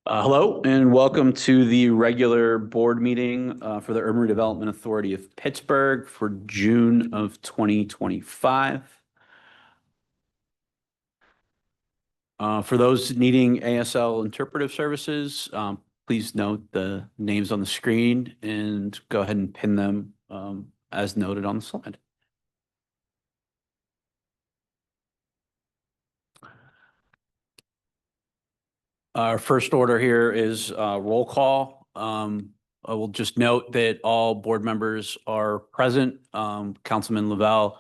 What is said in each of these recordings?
Hello and welcome to the regular board meeting for the Urban Redevelopment Authority of Pittsburgh for June of 2025. For those needing ASL interpretive services, please note the names on the screen and go ahead and pin them as noted on the slide. Our first order here is roll call. I will just note that all board members are present. Councilman Lavelle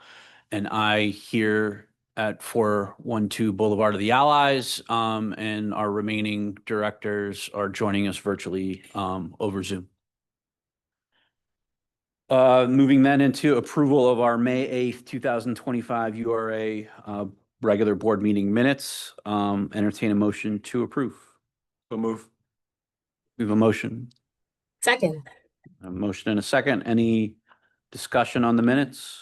and I here at 412 Boulevard of the Allies, and our remaining directors are joining us virtually over Zoom. Moving then into approval of our May 8th, 2025 URA regular board meeting minutes. Entertain a motion to approve. So move. We have a motion. Second. A motion and a second. Any discussion on the minutes?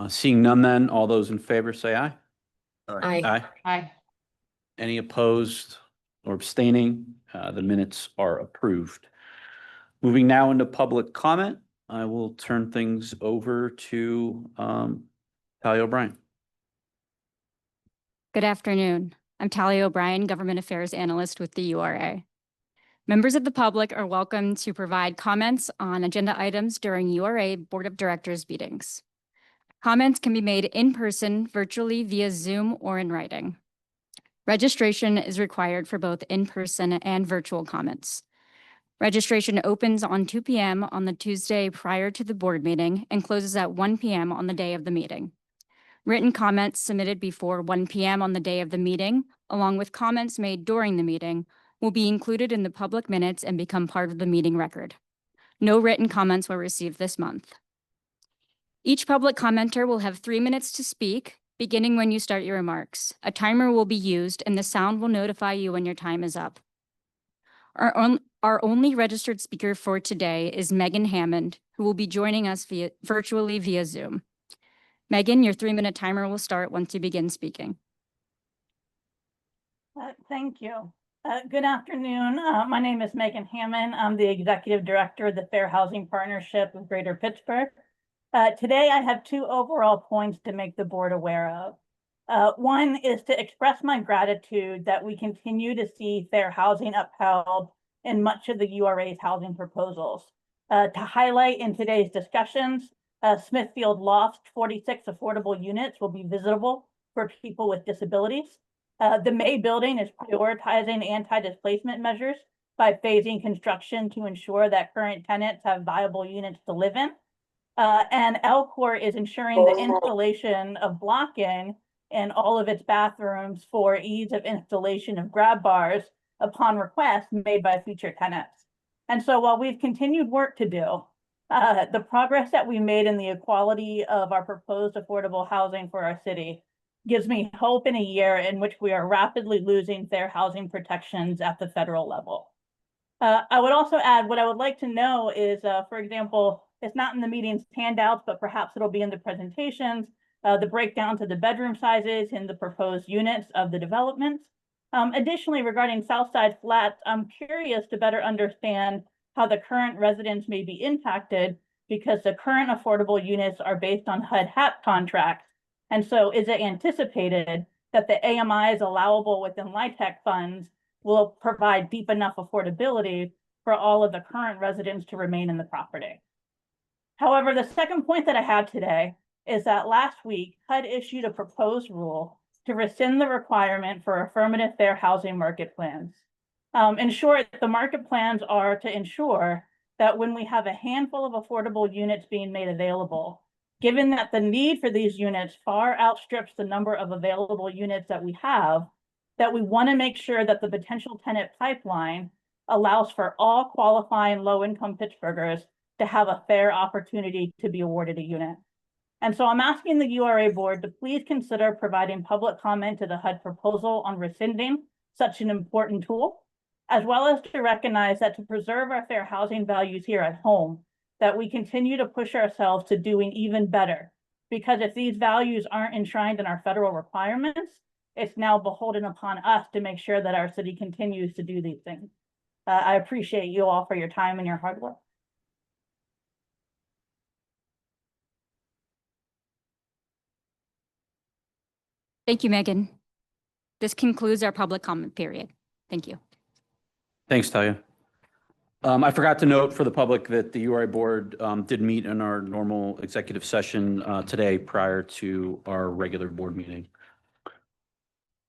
Seeing none then, all those in favor say aye. Aye. Aye. Aye. Any opposed or abstaining? The minutes are approved. Moving now into public comment, I will turn things over to Talia O'Brien. Good afternoon. I'm Talia O'Brien, Government Affairs Analyst with the URA. Members of the public are welcome to provide comments on agenda items during URA Board of Directors meetings. Comments can be made in person, virtually, via Zoom, or in writing. Registration is required for both in-person and virtual comments. Registration opens on 2 p.m. on the Tuesday prior to the board meeting and closes at 1 p.m. on the day of the meeting. Written comments submitted before 1 p.m. on the day of the meeting, along with comments made during the meeting, will be included in the public minutes and become part of the meeting record. No written comments were received this month. Each public commenter will have 3 minutes to speak, beginning when you start your remarks. A timer will be used and the sound will notify you when your time is up. Our only registered speaker for today is Megan Hammond, who will be joining us virtually via Zoom. Megan, your 3-minute timer will start once you begin speaking. Thank you. Good afternoon. My name is Megan Hammond. I'm the Executive Director of the Fair Housing Partnership of Greater Pittsburgh. Today, I have 2 overall points to make the board aware of. One is to express my gratitude that we continue to see fair housing upheld in much of the URA's housing proposals. To highlight in today's discussions, Smithfield Loft's 46 affordable units will be visitable for people with disabilities. The May building is prioritizing anti-displacement measures by phasing construction to ensure that current tenants have viable units to live in. And Elcor is ensuring the installation of blocking in all of its bathrooms for ease of installation of grab bars upon request made by future tenants. And so while we've continued work to do, the progress that we made in the equality of our proposed affordable housing for our city gives me hope in a year in which we are rapidly losing fair housing protections at the federal level. I would also add, what I would like to know is, for example, it's not in the meeting's handouts, but perhaps it'll be in the presentations, the breakdowns of the bedroom sizes in the proposed units of the developments. Additionally, regarding Southside Flats, I'm curious to better understand how the current residents may be impacted because the current affordable units are based on HUD-HAP contracts. And so is it anticipated that the AMIs allowable within LIHTC funds will provide deep enough affordability for all of the current residents to remain in the property? However, the second point that I have today is that last week, HUD issued a proposed rule to rescind the requirement for affirmative fair housing market plans. In short, the market plans are to ensure that when we have a handful of affordable units being made available, given that the need for these units far outstrips the number of available units that we have, that we want to make sure that the potential tenant pipeline allows for all qualifying low-income Pittsburghers to have a fair opportunity to be awarded a unit. And so I'm asking the URA board to please consider providing public comment to the HUD proposal on rescinding such an important tool, as well as to recognize that to preserve our fair housing values here at home, that we continue to push ourselves to doing even better. Because if these values aren't enshrined in our federal requirements, it's now beholden upon us to make sure that our city continues to do these things. I appreciate you all for your time and your hard work. Thank you, Megan. This concludes our public comment period. Thank you. Thanks, Talia. I forgot to note for the public that the URA Board did meet in our normal executive session today prior to our regular board meeting.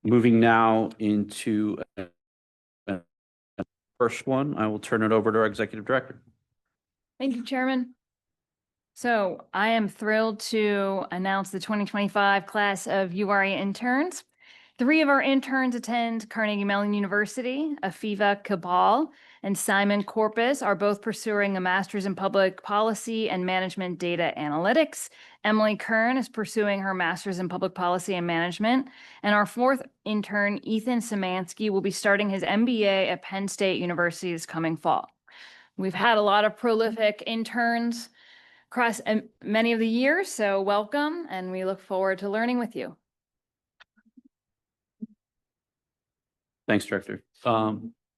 Moving now into the first one, I will turn it over to our Executive Director. Thank you, Chairman. So I am thrilled to announce the 2025 class of URA interns. 3 of our interns attend Carnegie Mellon University. Afiva Cabal and Simon Corpus are both pursuing a master's in public policy and management data analytics. Emily Kern is pursuing her master's in public policy and management. And our 4th intern, Ethan Szymanski, will be starting his MBA at Penn State University this coming fall. We've had a lot of prolific interns across many of the years, so welcome, and we look forward to learning with you. Thanks, Director.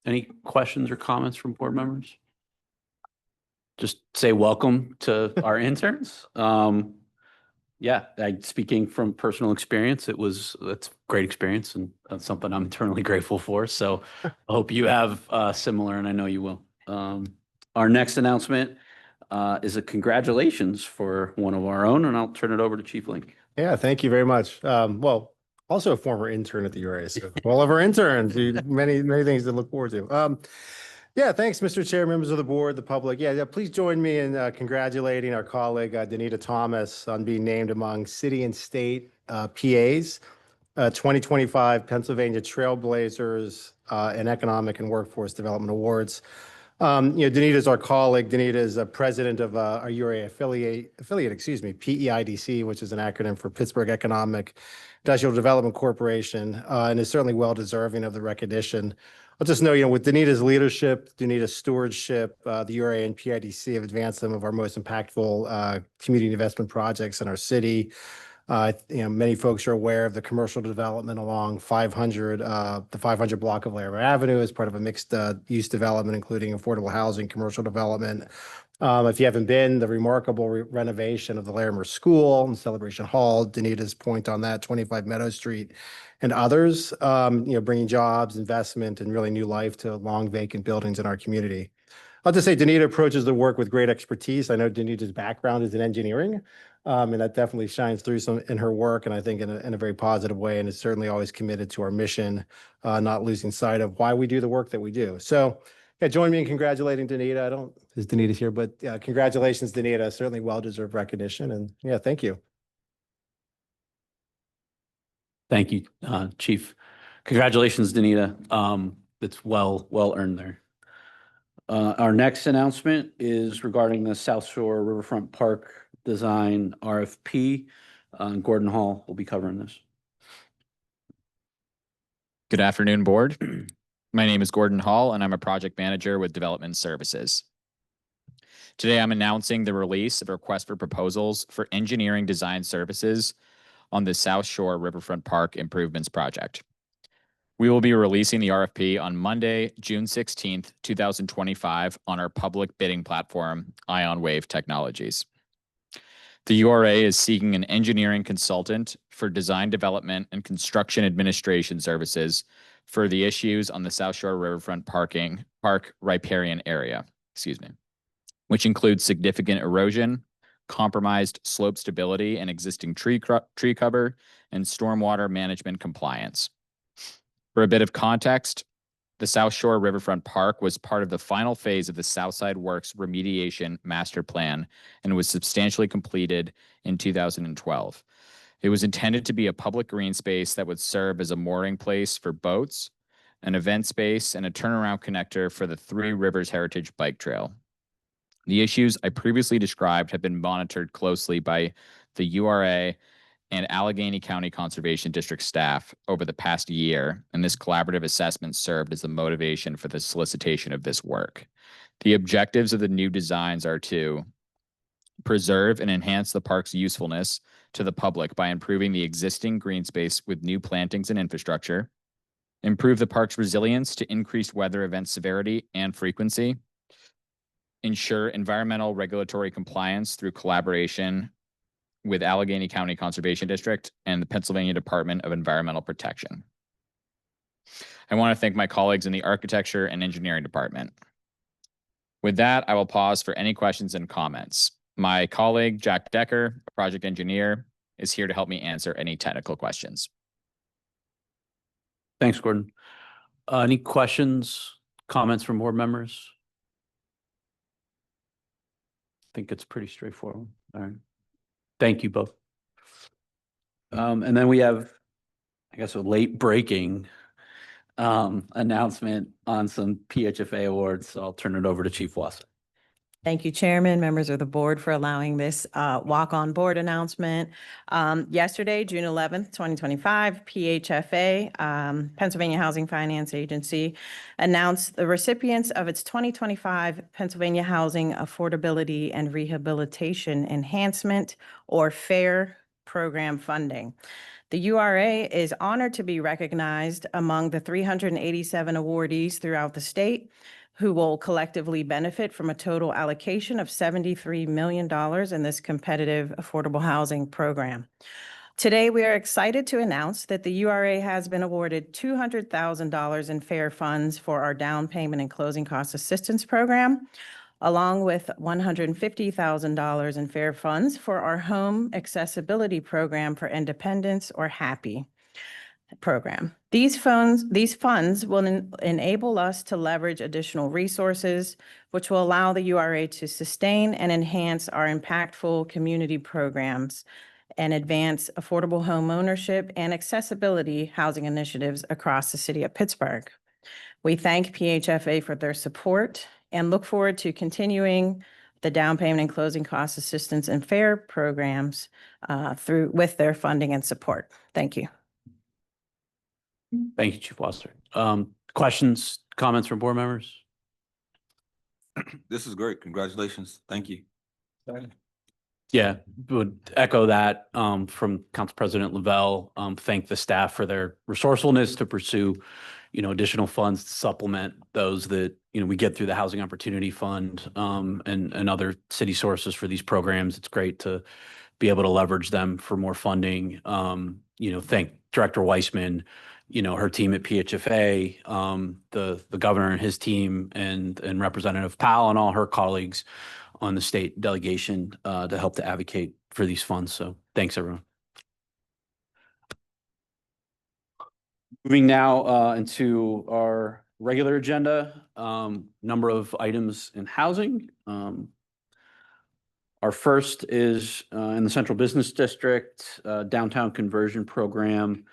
Any questions or comments from board members? Just say welcome to our interns. Yeah, speaking from personal experience, that's great experience, and that's something I'm eternally grateful for. So I hope you have similar, and I know you will. Our next announcement is a congratulations for one of our own, and I'll turn it over to Chief Link. Yeah, thank you very much. Well, also a former intern at the URA, so all of our interns, many things to look forward to. Yeah, thanks, Mr. Chair, members of the board, the public. Yeah, please join me in congratulating our colleague, Danita Thomas, on being named among city and state PAs, 2025 Pennsylvania Trailblazers and Economic and Workforce Development Awards. Danita is our colleague. Danita is president of our URA affiliate, PEIDC, which is an acronym for Pittsburgh Economic Industrial Development Corporation, and is certainly well deserving of the recognition. I'll just note, with Danita's leadership, Danita's stewardship, the URA and PEIDC have advanced some of our most impactful community investment projects in our city. Many folks are aware of the commercial development along the 500 block of Larimer Avenue as part of a mixed use development, including affordable housing, commercial development. If you haven't been, the remarkable renovation of the Larimer School and Celebration Hall, Danita's point on that, 25 Meadow Street, and others, bringing jobs, investment, and really new life to long vacant buildings in our community. I'll just say Danita approaches the work with great expertise. I know Danita's background is in engineering, and that definitely shines through in her work, and I think in a very positive way, and is certainly always committed to our mission, not losing sight of why we do the work that we do. So yeah, join me in congratulating Danita. Is Danita's here, but congratulations, Danita. Certainly well-deserved recognition, and yeah, thank you. Thank you, Chief. Congratulations, Danita. It's well earned there. Our next announcement is regarding the South Shore Riverfront Park Design RFP. Gordon Hall will be covering this. Good afternoon, board. My name is Gordon Hall, and I'm a project manager with Development Services. Today, I'm announcing the release of a request for proposals for engineering design services on the South Shore Riverfront Park Improvements Project. We will be releasing the RFP on Monday, June 16th, 2025 on our public bidding platform, Ion Wave Technologies. The URA is seeking an engineering consultant for design development and construction administration services for the issues on the South Shore Riverfront Park riparian area, which includes significant erosion, compromised slope stability and existing tree cover, and stormwater management compliance. For a bit of context, the South Shore Riverfront Park was part of the final phase of the Southside Works Remediation Master Plan and was substantially completed in 2012. It was intended to be a public green space that would serve as a mooring place for boats, an event space, and a turnaround connector for the Three Rivers Heritage Bike Trail. The issues I previously described have been monitored closely by the URA and Allegheny County Conservation District staff over the past year, and this collaborative assessment served as the motivation for the solicitation of this work. The objectives of the new designs are to preserve and enhance the park's usefulness to the public by improving the existing green space with new plantings and infrastructure, improve the park's resilience to increased weather event severity and frequency, ensure environmental regulatory compliance through collaboration with Allegheny County Conservation District and the Pennsylvania Department of Environmental Protection. I want to thank my colleagues in the Architecture and Engineering Department. With that, I will pause for any questions and comments. My colleague, Jack Decker, a project engineer, is here to help me answer any technical questions. Thanks, Gordon. Any questions, comments from board members? I think it's pretty straightforward. All right. Thank you both. And then we have, I guess, a late breaking announcement on some PHFA awards. So I'll turn it over to Chief Wasser. Thank you, Chairman, members of the board, for allowing this walk-on board announcement. Yesterday, June 11th, 2025, PHFA, Pennsylvania Housing Finance Agency, announced the recipients of its 2025 Pennsylvania Housing Affordability and Rehabilitation Enhancement, or FAIR, program funding. The URA is honored to be recognized among the 387 awardees throughout the state, who will collectively benefit from a total allocation of $73 million in this competitive affordable housing program. Today, we are excited to announce that the URA has been awarded $200,000 in FAIR funds for our down payment and closing cost assistance program, along with $150,000 in FAIR funds for our home accessibility program for independence, or HAPPY program. These funds will enable us to leverage additional resources, which will allow the URA to sustain and enhance our impactful community programs and advance affordable home ownership and accessibility housing initiatives across the city of Pittsburgh. We thank PHFA for their support and look forward to continuing the down payment and closing cost assistance and FAIR programs with their funding and support. Thank you. Thank you, Chief Wasser. Questions, comments from board members? This is great. Congratulations. Thank you. Yeah, would echo that from Council President Lavelle. Thank the staff for their resourcefulness to pursue, additional funds to supplement those that, we get through the Housing Opportunity Fund and other city sources for these programs. It's great to be able to leverage them for more funding. Thank Director Weissman, her team at PHFA, the governor and his team, and Representative Powell and all her colleagues on the state delegation to help to advocate for these funds. So thanks, everyone. Moving now into our regular agenda, number of items in housing. Our first is in the Central Business District, downtown conversion program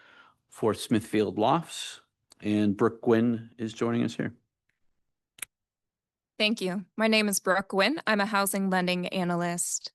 for Smithfield Lofts, and Brooke Gwynn is joining us here. Thank you. My name is Brooke Gwynn. I'm a housing lending analyst.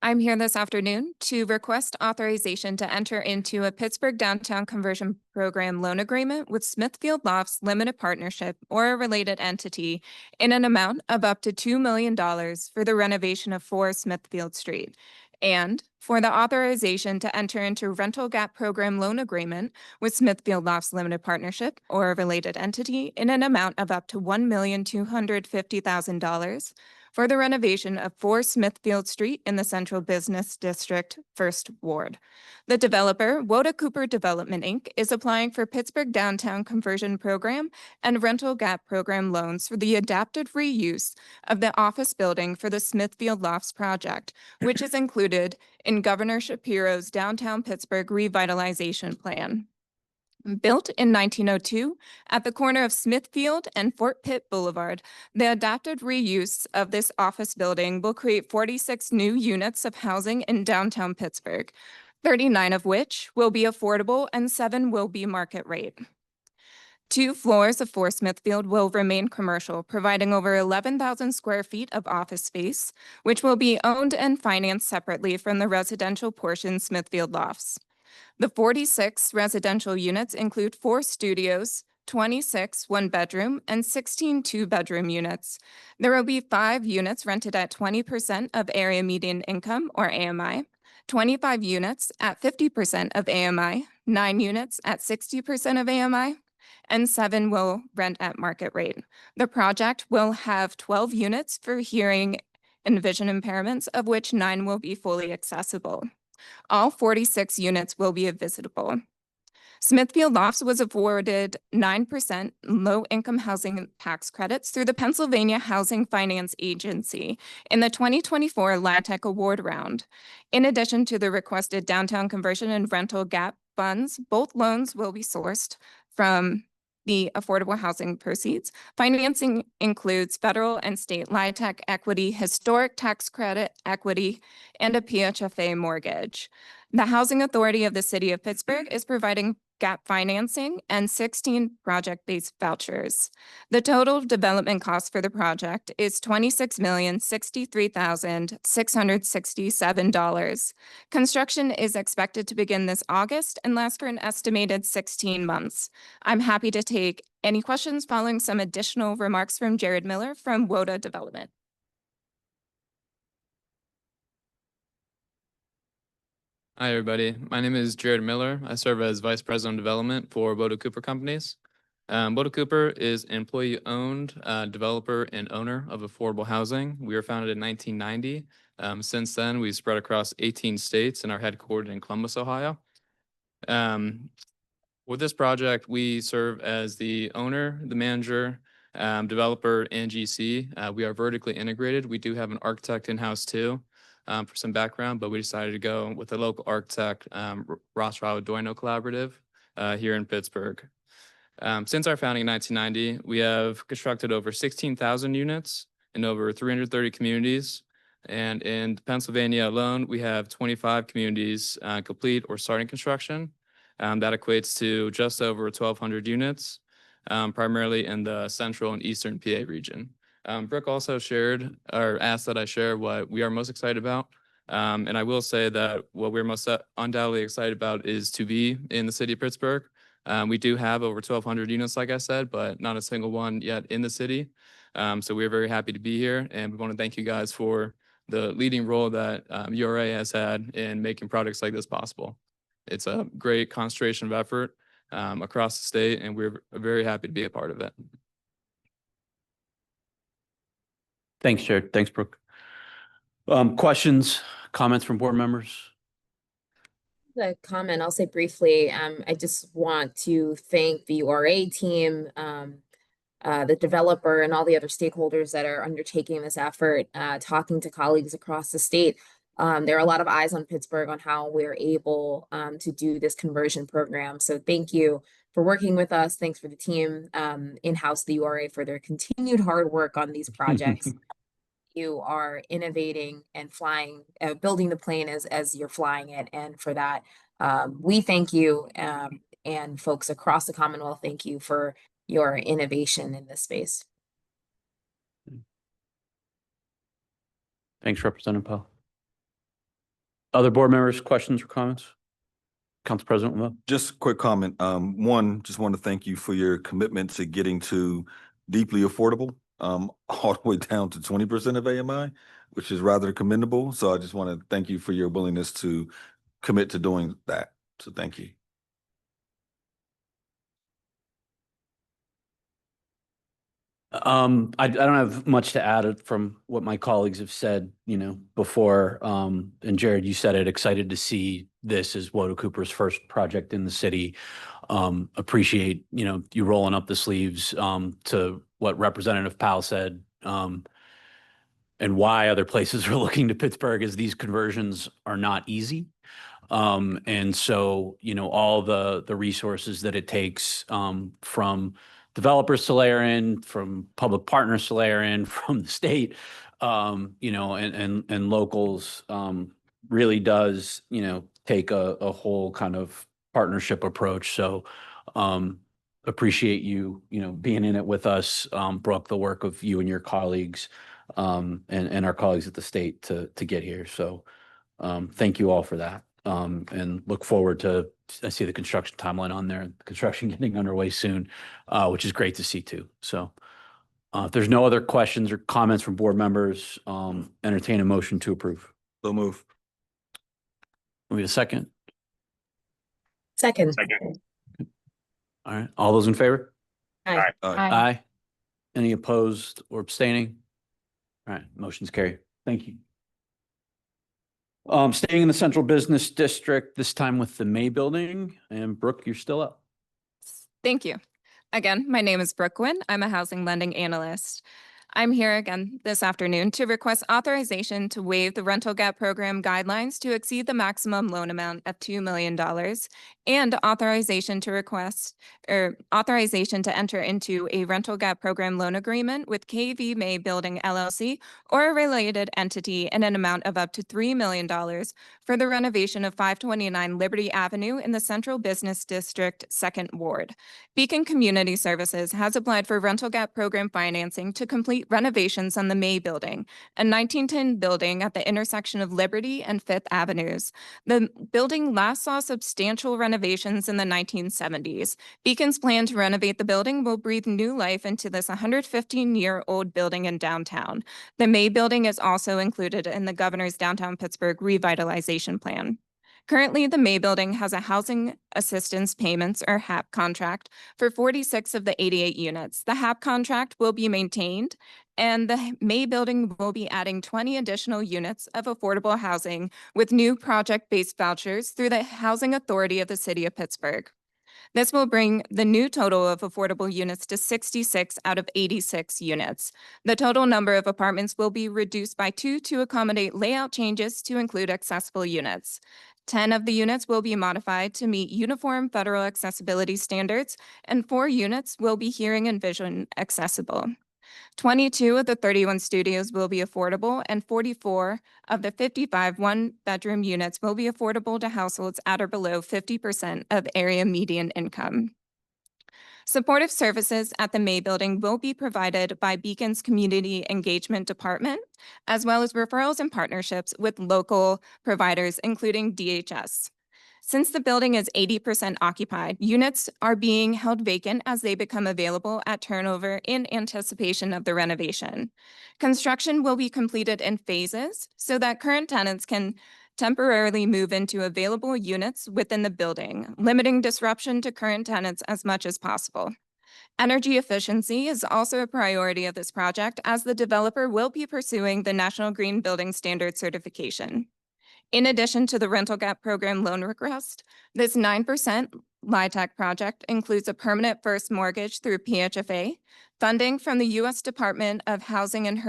I'm here this afternoon to request authorization to enter into a Pittsburgh Downtown Conversion Program loan agreement with Smithfield Lofts Limited Partnership or a related entity in an amount of up to $2 million for the renovation of 4 Smithfield Street, and for the authorization to enter into a rental gap program loan agreement with Smithfield Lofts Limited Partnership or a related entity in an amount of up to $1,250,000 for the renovation of 4 Smithfield Street in the Central Business District, 1st Ward. The developer, Woda Cooper Development, Inc., is applying for Pittsburgh Downtown Conversion Program and Rental Gap Program loans for the adaptive reuse of the office building for the Smithfield Lofts project, which is included in Governor Shapiro's Downtown Pittsburgh Revitalization Plan. Built in 1902 at the corner of Smithfield and Fort Pitt Boulevard, the adaptive reuse of this office building will create 46 new units of housing in downtown Pittsburgh, 39 of which will be affordable and 7 will be market rate. 2 floors of 4 Smithfield will remain commercial, providing over 11,000 square feet of office space, which will be owned and financed separately from the residential portion Smithfield Lofts. The 46 residential units include 4 studios, 26 one-bedroom, and 16 two-bedroom units. There will be 5 units rented at 20% of area median income, or AMI, 25 units at 50% of AMI, 9 units at 60% of AMI, and 7 will rent at market rate. The project will have 12 units for hearing and vision impairments, of which 9 will be fully accessible. All 46 units will be visitable. Smithfield Lofts was awarded 9% low-income housing tax credits through the Pennsylvania Housing Finance Agency in the 2024 LATEC Award Round. In addition to the requested downtown conversion and rental gap funds, both loans will be sourced from the affordable housing proceeds. Financing includes federal and state LIHTC equity, historic tax credit equity, and a PHFA mortgage. The Housing Authority of the City of Pittsburgh is providing gap financing and 16 project-based vouchers. The total development cost for the project is $26,063,667. Construction is expected to begin this August and last for an estimated 16 months. I'm happy to take any questions following some additional remarks from Jared Miller from WODA Development. Hi, everybody. My name is Jared Miller. I serve as Vice President of Development for Boda Cooper Companies. Boda Cooper is an employee-owned developer and owner of affordable housing. We were founded in 1990. Since then, we've spread across 18 states and are headquartered in Columbus, Ohio. With this project, we serve as the owner, the manager, developer, and GC. We are vertically integrated. We do have an architect in-house too. For some background, but we decided to go with a local architect, Rothschild Doino Collaborative, here in Pittsburgh. Since our founding in 1990, we have constructed over 16,000 units in over 330 communities. And in Pennsylvania alone, we have 25 communities complete or starting construction. That equates to just over 1,200 units, primarily in the central and eastern PA region. Brooke also shared or asked that I share what we are most excited about. And I will say that what we're most undoubtedly excited about is to be in the city of Pittsburgh. We do have over 1,200 units, like I said, but not a single one yet in the city. So we're very happy to be here. And we want to thank you guys for the leading role that URA has had in making projects like this possible. It's a great concentration of effort across the state, and we're very happy to be a part of it. Thanks, Jared. Thanks, Brooke. Questions, comments from board members? The comment, I'll say briefly, I just want to thank the URA team, the developer, and all the other stakeholders that are undertaking this effort, talking to colleagues across the state. There are a lot of eyes on Pittsburgh on how we're able to do this conversion program. So thank you for working with us. Thanks for the team in-house, the URA, for their continued hard work on these projects. You are innovating and flying, building the plane as you're flying it. And for that, we thank you, and folks across the Commonwealth, thank you for your innovation in this space. Thanks, Representative Powell. Other board members, questions or comments? Council President Lamont. Just a quick comment. One, just want to thank you for your commitment to getting to deeply affordable, all the way down to 20% of AMI, which is rather commendable. So I just want to thank you for your willingness to commit to doing that. So thank you. I don't have much to add from what my colleagues have said, before. And Jared, you said it, excited to see this as WODA Cooper's first project in the city. Appreciate, you rolling up the sleeves, to what Representative Powell said, and why other places are looking to Pittsburgh, is these conversions are not easy. And so, all the resources that it takes, from developers to layer in, from public partners to layer in, from the state, and locals, really does, take a whole kind of partnership approach. So, appreciate you, being in it with us, Brooke, the work of you and your colleagues, and our colleagues at the state to get here. So, thank you all for that. and look forward to, I see the construction timeline on there, construction getting underway soon, which is great to see too. So if there's no other questions or comments from board members, entertain a motion to approve. So move. We need a second. Second. All right. All those in favor? Aye. Aye. Any opposed or abstaining? All right, motion's carried. Thank you. Staying in the central business district, this time with the May building, and Brooke, you're still up. Thank you. Again, my name is Brooke Wynn. I'm a housing lending analyst. I'm here again this afternoon to request authorization to waive the rental gap program guidelines to exceed the maximum loan amount of $2 million and authorization to enter into a rental gap program loan agreement with KV May Building LLC or a related entity in an amount of up to $3 million for the renovation of 529 Liberty Avenue in the Central Business District, 2nd Ward. Beacon Community Services has applied for rental gap program financing to complete renovations on the May Building, a 1910 building at the intersection of Liberty and 5th Avenues. The building last saw substantial renovations in the 1970s. Beacon's plan to renovate the building will breathe new life into this 115-year-old building in downtown. The May Building is also included in the Governor's Downtown Pittsburgh Revitalization Plan. Currently, the May Building has a Housing Assistance Payments, or HAP, contract for 46 of the 88 units. The HAP contract will be maintained, and the May Building will be adding 20 additional units of affordable housing with new project-based vouchers through the Housing Authority of the City of Pittsburgh. This will bring the new total of affordable units to 66 out of 86 units. The total number of apartments will be reduced by 2 to accommodate layout changes to include accessible units. 10 of the units will be modified to meet uniform federal accessibility standards, and 4 units will be hearing and vision accessible. 22 of the 31 studios will be affordable, and 44 of the 55 one-bedroom units will be affordable to households at or below 50% of area median income. Supportive services at the May Building will be provided by Beacon's Community Engagement Department, as well as referrals and partnerships with local providers, including DHS. Since the building is 80% occupied, units are being held vacant as they become available at turnover in anticipation of the renovation. Construction will be completed in phases so that current tenants can temporarily move into available units within the building, limiting disruption to current tenants as much as possible. Energy efficiency is also a priority of this project, as the developer will be pursuing the National Green Building Standard certification. In addition to the rental gap program loan request, this 9% LIHTC project includes a permanent first mortgage through PHFA, funding from the U.S. Department of Housing and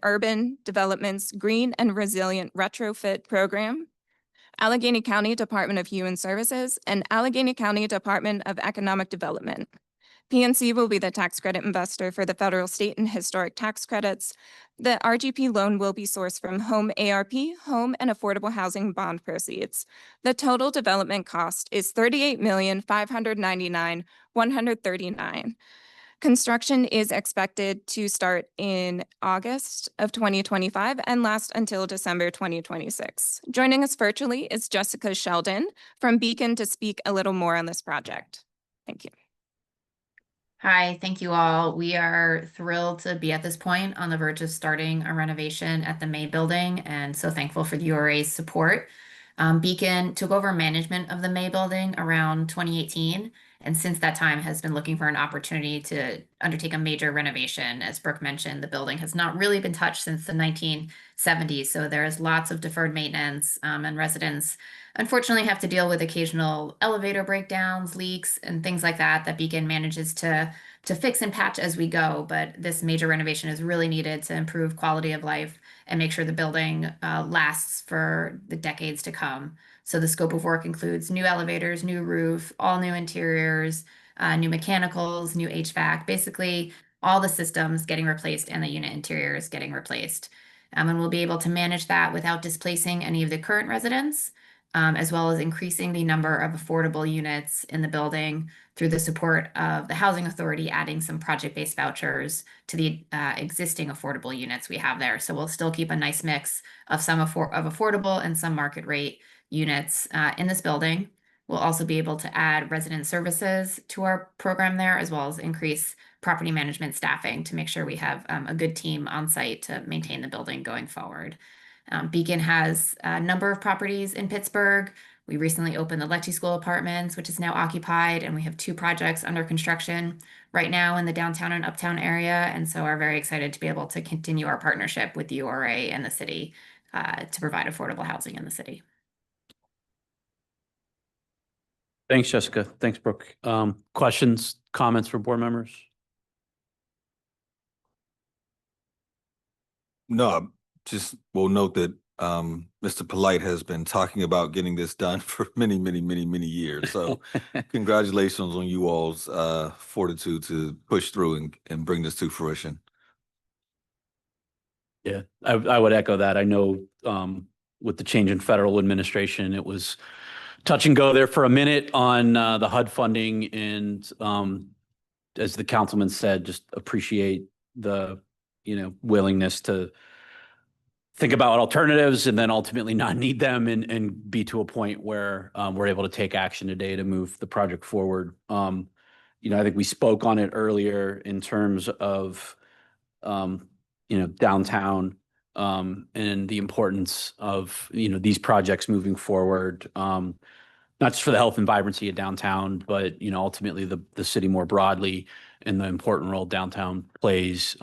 Urban Development's Green and Resilient Retrofit Program, Allegheny County Department of Human Services, and Allegheny County Department of Economic Development. PNC will be the tax credit investor for the federal, state, and historic tax credits. The RGP loan will be sourced from Home ARP, Home and Affordable Housing Bond proceeds. The total development cost is $38,599,139. Construction is expected to start in August of 2025 and last until December 2026. Joining us virtually is Jessica Sheldon from Beacon to speak a little more on this project. Thank you. Hi, thank you all. We are thrilled to be at this point on the verge of starting a renovation at the May Building, and so thankful for the URA's support. Beacon took over management of the May Building around 2018, and since that time has been looking for an opportunity to undertake a major renovation. As Brooke mentioned, the building has not really been touched since the 1970s, so there is lots of deferred maintenance, and residents unfortunately have to deal with occasional elevator breakdowns, leaks, and things like that that Beacon manages to fix and patch as we go. But this major renovation is really needed to improve quality of life and make sure the building lasts for the decades to come. So the scope of work includes new elevators, new roof, all new interiors, new mechanicals, new HVAC, basically all the systems getting replaced and the unit interiors getting replaced. And we'll be able to manage that without displacing any of the current residents. as well as increasing the number of affordable units in the building through the support of the Housing Authority, adding some project-based vouchers to the existing affordable units we have there. So we'll still keep a nice mix of some affordable and some market rate units in this building. We'll also be able to add resident services to our program there, as well as increase property management staffing to make sure we have a good team on site to maintain the building going forward. Beacon has a number of properties in Pittsburgh. We recently opened the Lecce School Apartments, which is now occupied, and we have 2 projects under construction right now in the downtown and uptown area, and so are very excited to be able to continue our partnership with the URA and the city to provide affordable housing in the city. Thanks, Jessica. Thanks, Brooke. Questions, comments for board members? No, just will note that Mr. Polite has been talking about getting this done for many, many, many, many years. So congratulations on you all's fortitude to push through and bring this to fruition. Yeah, I would echo that. I know with the change in federal administration, it was touch and go there for a minute on the HUD funding. And as the councilman said, just appreciate the, willingness to think about alternatives and then ultimately not need them and be to a point where we're able to take action today to move the project forward. I think we spoke on it earlier in terms of, downtown and the importance of, these projects moving forward, not just for the health and vibrancy of downtown, but, ultimately the city more broadly and the important role downtown plays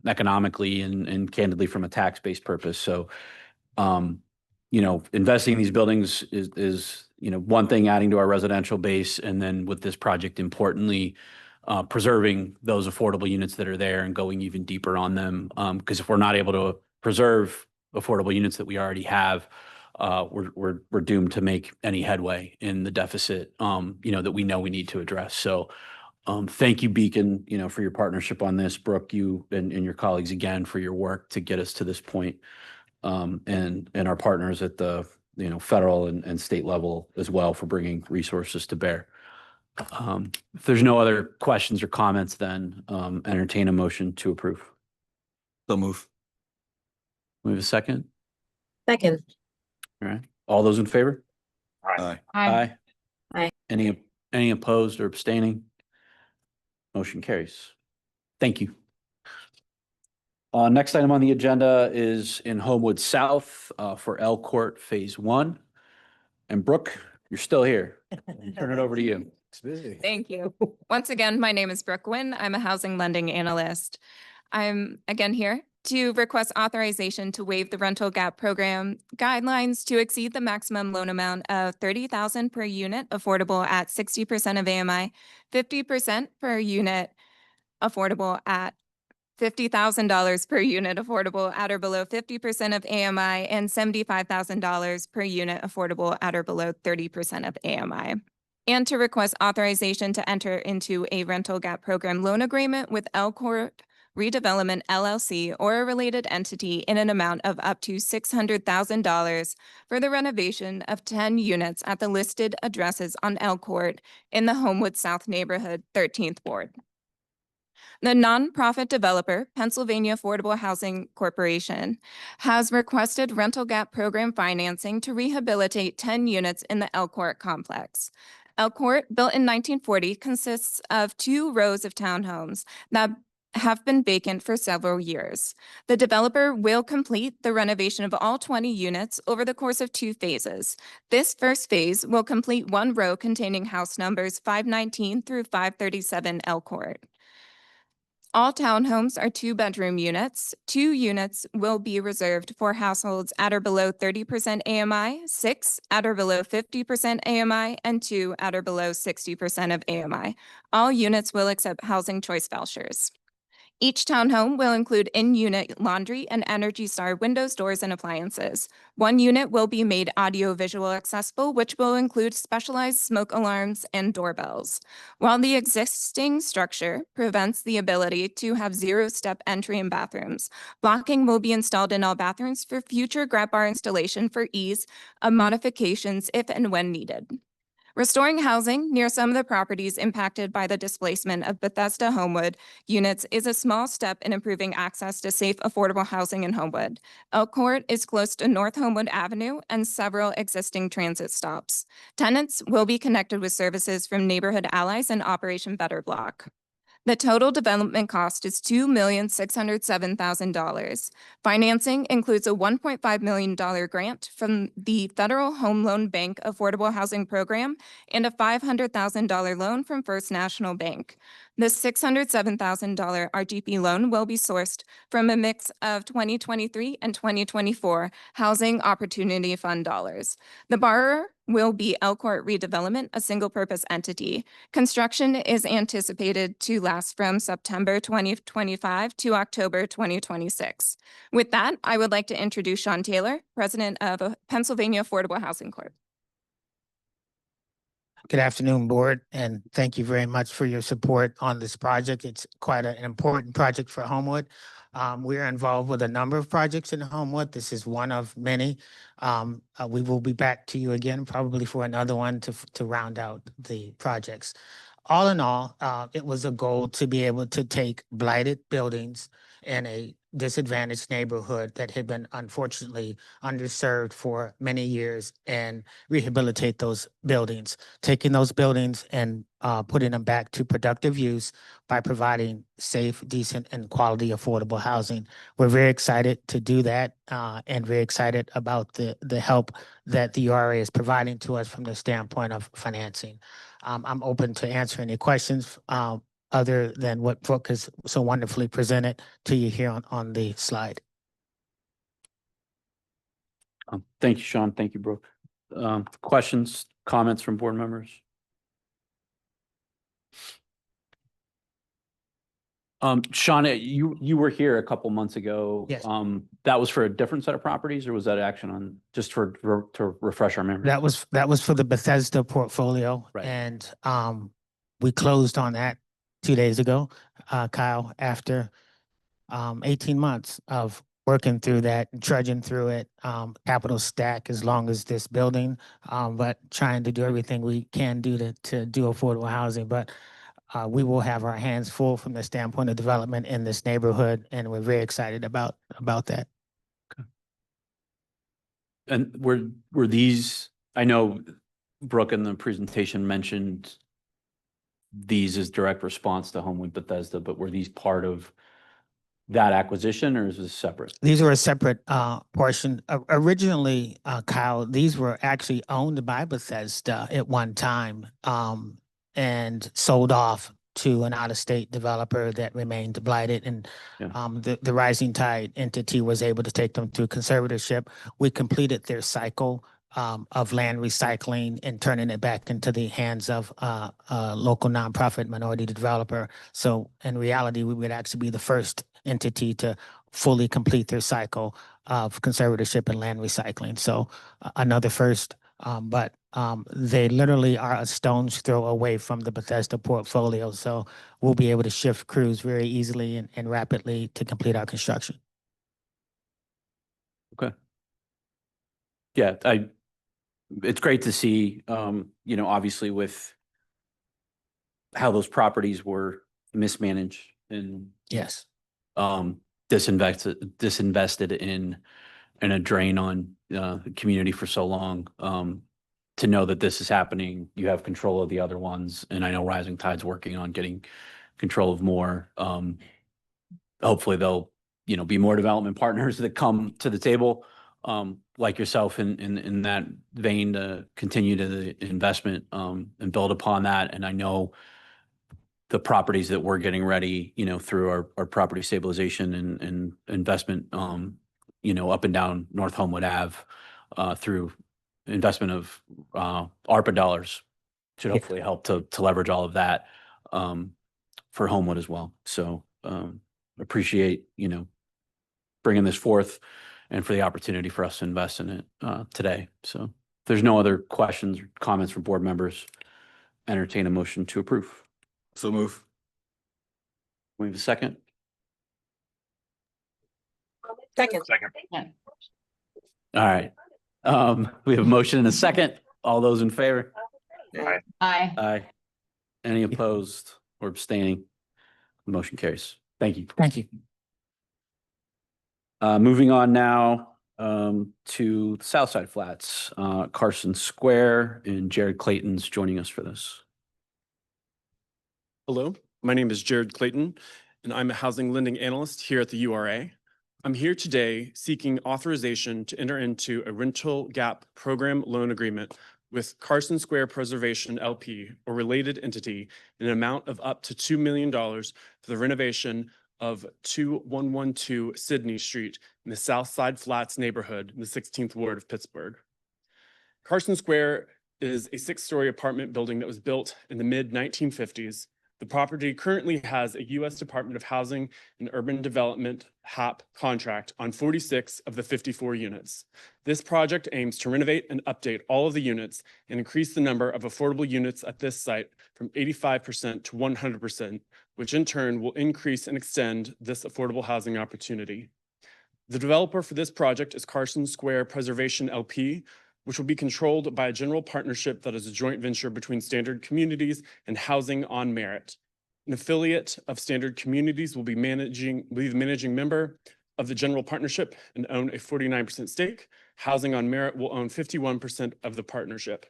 economically and candidly from a tax-based purpose. So, investing in these buildings is one thing, adding to our residential base. And then with this project, importantly, preserving those affordable units that are there and going even deeper on them. Because if we're not able to preserve affordable units that we already have, we're doomed to make any headway in the deficit, that we know we need to address. So, thank you, Beacon, for your partnership on this. Brooke, you and your colleagues again for your work to get us to this point, and our partners at the federal and state level as well for bringing resources to bear. If there's no other questions or comments, then entertain a motion to approve. So move. We have a second. Second. All right. All those in favor? Aye. Aye. Aye. Any opposed or abstaining? Motion carries. Thank you. Next item on the agenda is in Homewood South for L Court Phase 1. And Brooke, you're still here. Turn it over to you. It's busy. Thank you. Once again, my name is Brooke Wynn. I'm a housing lending analyst. I'm again here to request authorization to waive the rental gap program guidelines to exceed the maximum loan amount of $30,000 per unit affordable at 60% of AMI, 50% per unit affordable at $50,000 per unit affordable at or below 50% of AMI, and $75,000 per unit affordable at or below 30% of AMI. And to request authorization to enter into a rental gap program loan agreement with L Court Redevelopment LLC or a related entity in an amount of up to $600,000 for the renovation of 10 units at the listed addresses on L Court in the Homewood South neighborhood, 13th Ward. The nonprofit developer, Pennsylvania Affordable Housing Corporation, has requested rental gap program financing to rehabilitate 10 units in the L Court complex. L Court, built in 1940, consists of 2 rows of townhomes that have been vacant for several years. The developer will complete the renovation of all 20 units over the course of 2 phases. This first phase will complete 1 row containing house numbers 519 through 537 L Court. All townhomes are 2-bedroom units. 2 units will be reserved for households at or below 30% AMI, 6 at or below 50% AMI, and 2 at or below 60% of AMI. All units will accept housing choice vouchers. Each townhome will include in-unit laundry and Energy Star windows, doors, and appliances. One unit will be made audio-visual accessible, which will include specialized smoke alarms and doorbells. While the existing structure prevents the ability to have zero-step entry in bathrooms, blocking will be installed in all bathrooms for future grab bar installation for ease of modifications if and when needed. Restoring housing near some of the properties impacted by the displacement of Bethesda Homewood units is a small step in improving access to safe, affordable housing in Homewood. Elk Court is close to North Homewood Avenue and several existing transit stops. Tenants will be connected with services from Neighborhood Allies and Operation Better Block. The total development cost is $2,607,000. Financing includes a $1.5 million grant from the Federal Home Loan Bank Affordable Housing Program and a $500,000 loan from First National Bank. The $607,000 RGP loan will be sourced from a mix of 2023 and 2024 Housing Opportunity Fund dollars. The borrower will be Elk Court Redevelopment, a single-purpose entity. Construction is anticipated to last from September 2025 to October 2026. With that, I would like to introduce Sean Taylor, President of Pennsylvania Affordable Housing Corp. Good afternoon, Board, and thank you very much for your support on this project. It's quite an important project for Homewood. We are involved with a number of projects in Homewood. This is one of many. We will be back to you again, probably for another one to round out the projects. All in all, it was a goal to be able to take blighted buildings in a disadvantaged neighborhood that had been unfortunately underserved for many years and rehabilitate those buildings, taking those buildings and putting them back to productive use by providing safe, decent, and quality affordable housing. We're very excited to do that and very excited about the help that the URA is providing to us from the standpoint of financing. I'm open to answer any questions other than what Brooke has so wonderfully presented to you here on the slide. Thank you, Sean. Thank you, Brooke. Questions, comments from board members? Sean, you were here a couple months ago. Yes. That was for a different set of properties, or was that action on just to refresh our memory? That was for the Bethesda portfolio, Right. and we closed on that 2 days ago, Kyle, after 18 months of working through that and trudging through it. Capital stack as long as this building, but trying to do everything we can do to do affordable housing. But we will have our hands full from the standpoint of development in this neighborhood, and we're very excited about that. And were these, I know Brooke in the presentation mentioned these as direct response to Homewood Bethesda, but were these part of that acquisition, or is this separate? These are a separate portion. Originally, Kyle, these were actually owned by Bethesda at one time and sold off to an out-of-state developer that remained blighted. And the Rising Tide entity was able to take them through conservatorship. We completed their cycle of land recycling and turning it back into the hands of a local nonprofit minority developer. So in reality, we would actually be the first entity to fully complete their cycle of conservatorship and land recycling. So another first, but they literally are a stone's throw away from the Bethesda portfolio. So we'll be able to shift crews very easily and rapidly to complete our construction. Okay. Yeah, it's great to see, obviously with how those properties were mismanaged and yes, disinvested in a drain on the community for so long. To know that this is happening, you have control of the other ones, and I know Rising Tide's working on getting control of more. Hopefully they'll, be more development partners that come to the table, like yourself in that vein, to continue to the investment and build upon that. And I know the properties that we're getting ready, through our property stabilization and investment, up and down North Homewood Ave, through investment of ARPA dollars should hopefully help to leverage all of that for Homewood as well. So appreciate, bringing this forth and for the opportunity for us to invest in it today. So if there's no other questions or comments from board members, entertain a motion to approve. So move. We have a second? Second. All right. We have a motion and a second. All those in favor? Aye. Aye. Aye. Any opposed or abstaining? Motion carries. Thank you. Thank you. Moving on now to the Southside Flats, Carson Square, and Jared Clayton's joining us for this. Hello, my name is Jared Clayton, and I'm a housing lending analyst here at the URA. I'm here today seeking authorization to enter into a rental gap program loan agreement with Carson Square Preservation LP or related entity in an amount of up to $2 million for the renovation of 2112 Sydney Street in the Southside Flats neighborhood in the 16th Ward of Pittsburgh. Carson Square is a 6-story apartment building that was built in the mid-1950s. The property currently has a U.S. Department of Housing and Urban Development HAP contract on 46 of the 54 units. This project aims to renovate and update all of the units and increase the number of affordable units at this site from 85% to 100%, which in turn will increase and extend this affordable housing opportunity. The developer for this project is Carson Square Preservation LP, which will be controlled by a general partnership that is a joint venture between Standard Communities and Housing on Merit. An affiliate of Standard Communities will be the managing member of the general partnership and own a 49% stake. Housing on Merit will own 51% of the partnership.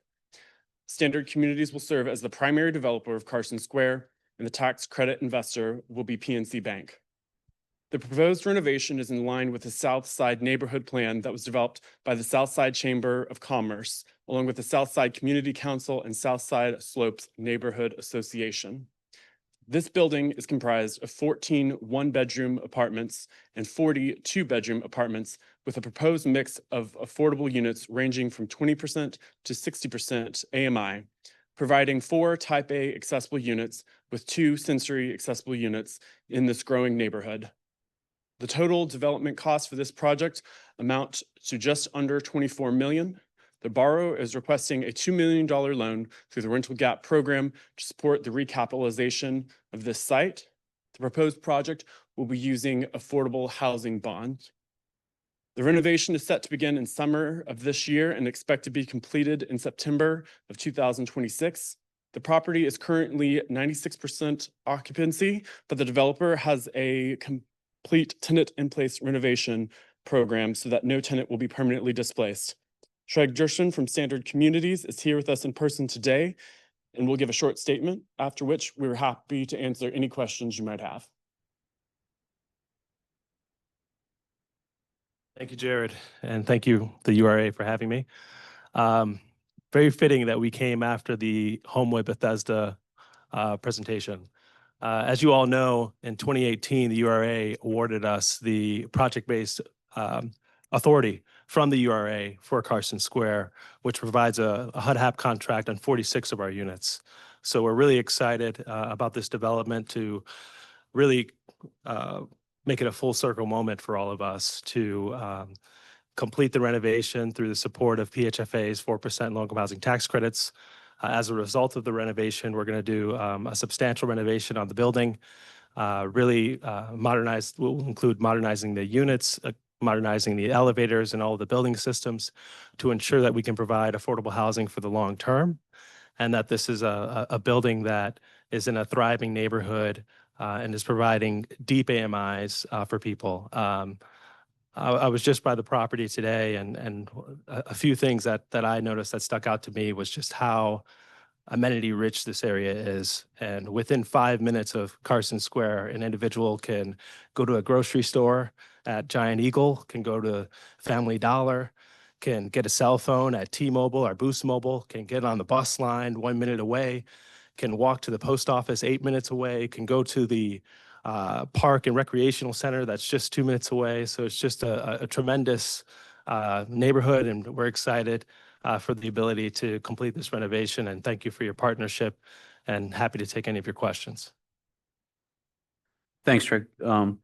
Standard Communities will serve as the primary developer of Carson Square, and the tax credit investor will be PNC Bank. The proposed renovation is in line with the South Side neighborhood plan that was developed by the South Side Chamber of Commerce, along with the South Side Community Council and South Side Slopes Neighborhood Association. This building is comprised of 14 one-bedroom apartments and 40 two-bedroom apartments with a proposed mix of affordable units ranging from 20% to 60% AMI, providing 4 Type A accessible units with 2 sensory accessible units in this growing neighborhood. The total development costs for this project amount to just under $24 million. The borrower is requesting a $2 million loan through the Rental Gap program to support the recapitalization of this site. The proposed project will be using affordable housing bonds. The renovation is set to begin in summer of this year and expect to be completed in September of 2026. The property is currently 96% occupancy, but the developer has a complete tenant in place renovation program so that no tenant will be permanently displaced. Shreg Jershin from Standard Communities is here with us in person today and will give a short statement, after which we're happy to answer any questions you might have. Thank you, Jared, and thank you, the URA, for having me. Very fitting that we came after the Homewood Bethesda presentation. As you all know, in 2018, the URA awarded us the project-based authority from the URA for Carson Square, which provides a HUD-HAP contract on 46 of our units. So we're really excited about this development to really make it a full circle moment for all of us to complete the renovation through the support of PHFA's 4% low-income housing tax credits. As a result of the renovation, we're going to do a substantial renovation on the building, really will include modernizing the units, modernizing the elevators and all of the building systems to ensure that we can provide affordable housing for the long term, and that this is a building that is in a thriving neighborhood and is providing deep AMIs for people. I was just by the property today, and a few things that I noticed that stuck out to me was just how amenity rich this area is. And within 5 minutes of Carson Square, an individual can go to a grocery store at Giant Eagle, can go to Family Dollar, can get a cell phone at T-Mobile or Boost Mobile, can get on the bus line 1 minute away, can walk to the post office 8 minutes away, can go to the park and recreational center that's just 2 minutes away. So it's just a tremendous neighborhood, and we're excited for the ability to complete this renovation. And thank you for your partnership, and happy to take any of your questions. Thanks, Greg.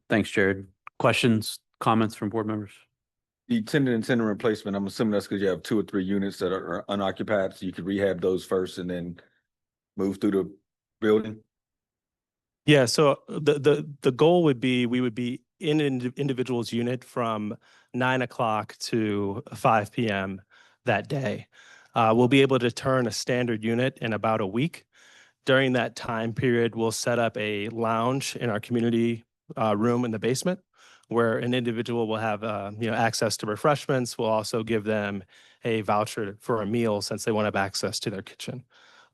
Thanks, Jared. Questions, comments from board members? The tenant and tenant replacement, I'm assuming that's because you have 2 or 3 units that are unoccupied, so you could rehab those first and then move through the building? Yeah, so the goal would be, we would be in an individual's unit from 9 o'clock to 5 p.m. that day. We'll be able to turn a standard unit in about a week. During that time period, we'll set up a lounge in our community room in the basement, where an individual will have access to refreshments. We'll also give them a voucher for a meal since they won't have access to their kitchen.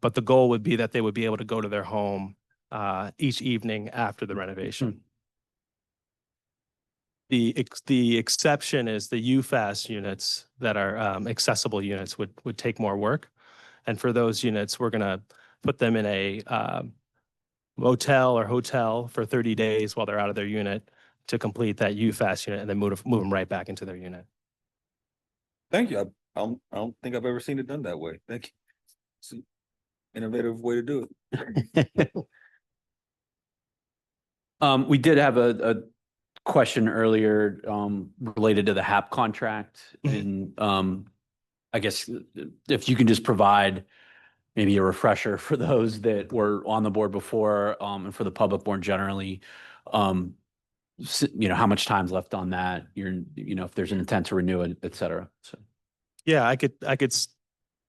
But the goal would be that they would be able to go to their home each evening after the renovation. The exception is the UFAS units that are accessible units would take more work. And for those units, we're gonna put them in a motel or hotel for 30 days while they're out of their unit to complete that UFAS unit and then move them right back into their unit. Thank you. I don't think I've ever seen it done that way. Thank you. It's an innovative way to do it. We did have a question earlier related to the HAP contract. And I guess if you can just provide maybe a refresher for those that were on the board before and for the public more generally, how much time's left on that, if there's an intent to renew it, et cetera. So. Yeah, I could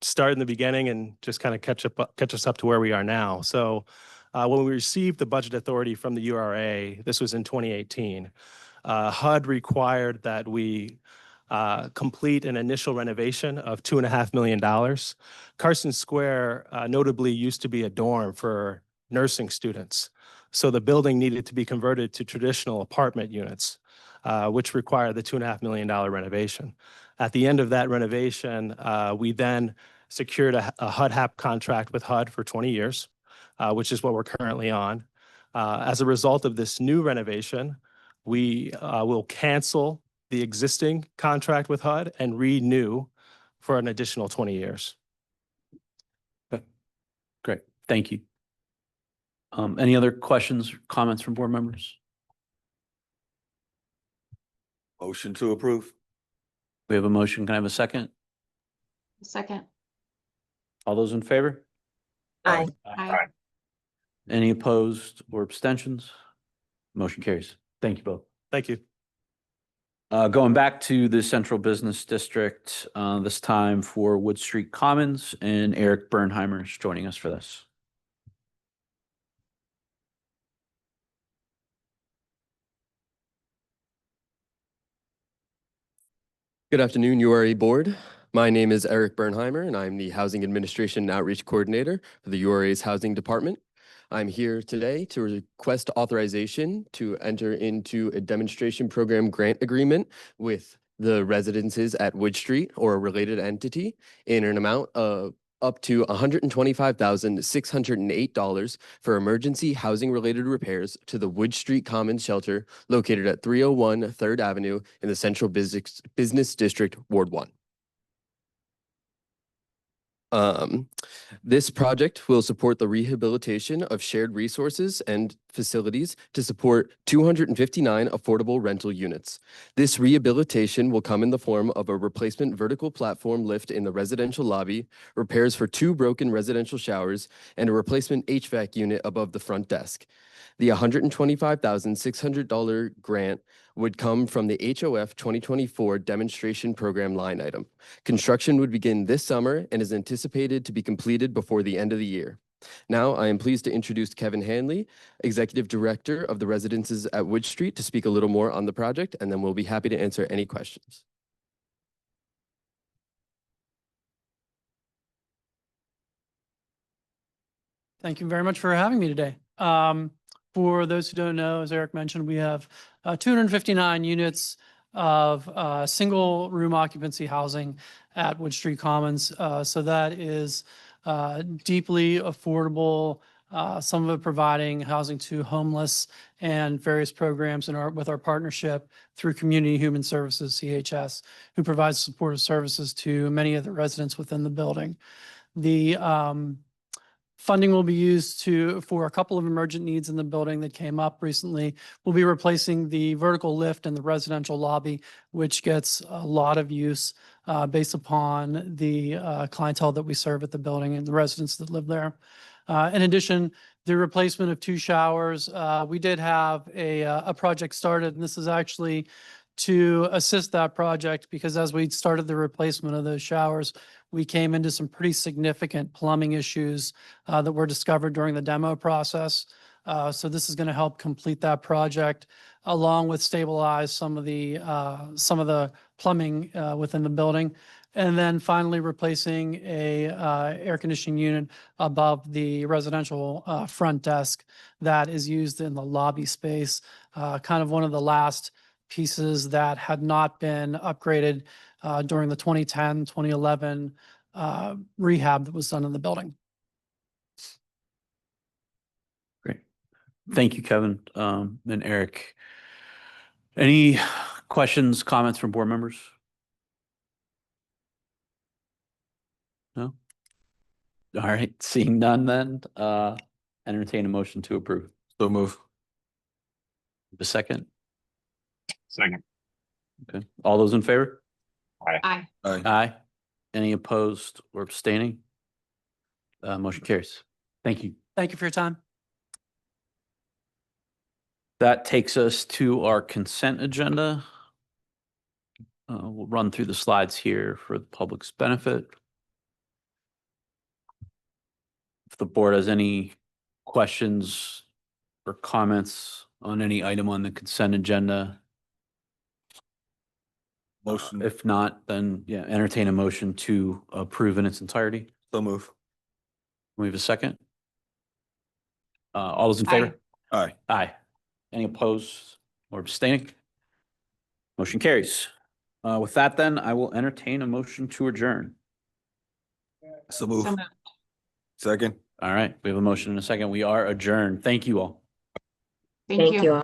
start in the beginning and just kind of catch us up to where we are now. So when we received the budget authority from the URA, this was in 2018, HUD required that we complete an initial renovation of $2.5 million. Carson Square notably used to be a dorm for nursing students. So the building needed to be converted to traditional apartment units, which required the $2.5 million renovation. At the end of that renovation, we then secured a HUD HAP contract with HUD for 20 years, which is what we're currently on. As a result of this new renovation, we will cancel the existing contract with HUD and renew for an additional 20 years. Okay. Great. Thank you. Any other questions, comments from board members? Motion to approve. We have a motion. Can I have a second? Second. All those in favor? Aye. Aye. Any opposed or abstentions? Motion carries. Thank you both. Thank you. Going back to the Central Business District, this time for Wood Street Commons, and Eric Bernheimer is joining us for this. Good afternoon, URA Board. My name is Eric Bernheimer, and I'm the Housing Administration and Outreach Coordinator for the URA's Housing Department. I'm here today to request authorization to enter into a demonstration program grant agreement with the residences at Wood Street or a related entity in an amount of up to $125,608 for emergency housing-related repairs to the Wood Street Commons Shelter located at 301 3rd Avenue in the Central Business District, Ward 1. This project will support the rehabilitation of shared resources and facilities to support 259 affordable rental units. This rehabilitation will come in the form of a replacement vertical platform lift in the residential lobby, repairs for 2 broken residential showers, and a replacement HVAC unit above the front desk. The $125,600 grant would come from the HOF 2024 demonstration program line item. Construction would begin this summer and is anticipated to be completed before the end of the year. Now, I am pleased to introduce Kevin Hanley, Executive Director of the Residences at Wood Street, to speak a little more on the project, and then we'll be happy to answer any questions. Thank you very much for having me today. For those who don't know, as Eric mentioned, we have 259 units of single room occupancy housing at Wood Street Commons. So that is deeply affordable, some of it providing housing to homeless and various programs with our partnership through Community Human Services, CHS, who provides supportive services to many of the residents within the building. Funding will be used for a couple of emergent needs in the building that came up recently. We'll be replacing the vertical lift in the residential lobby, which gets a lot of use based upon the clientele that we serve at the building and the residents that live there. In addition, the replacement of 2 showers. We did have a project started, and this is actually to assist that project because as we started the replacement of those showers, we came into some pretty significant plumbing issues that were discovered during the demo process. So this is going to help complete that project along with stabilize some of the plumbing within the building. And then finally replacing a air conditioning unit above the residential front desk that is used in the lobby space. Kind of one of the last pieces that had not been upgraded during the 2010, 2011 rehab that was done in the building. Great. Thank you, Kevin, and Eric. Any questions, comments from board members? No? All right, seeing none then, entertain a motion to approve. So move. A second? Second. Okay, all those in favor? Aye. Aye. Aye. Any opposed or abstaining? Motion carries. Thank you. Thank you for your time. That takes us to our consent agenda. We'll run through the slides here for the public's benefit. If the board has any questions or comments on any item on the consent agenda. Motion. If not, then yeah, entertain a motion to approve in its entirety. So move. We have a second. All those in favor? Aye. Aye. Any opposed or abstaining? Motion carries. With that, then I will entertain a motion to adjourn. So move. Second. All right, we have a motion and a second. We are adjourned. Thank you all. Thank you. all.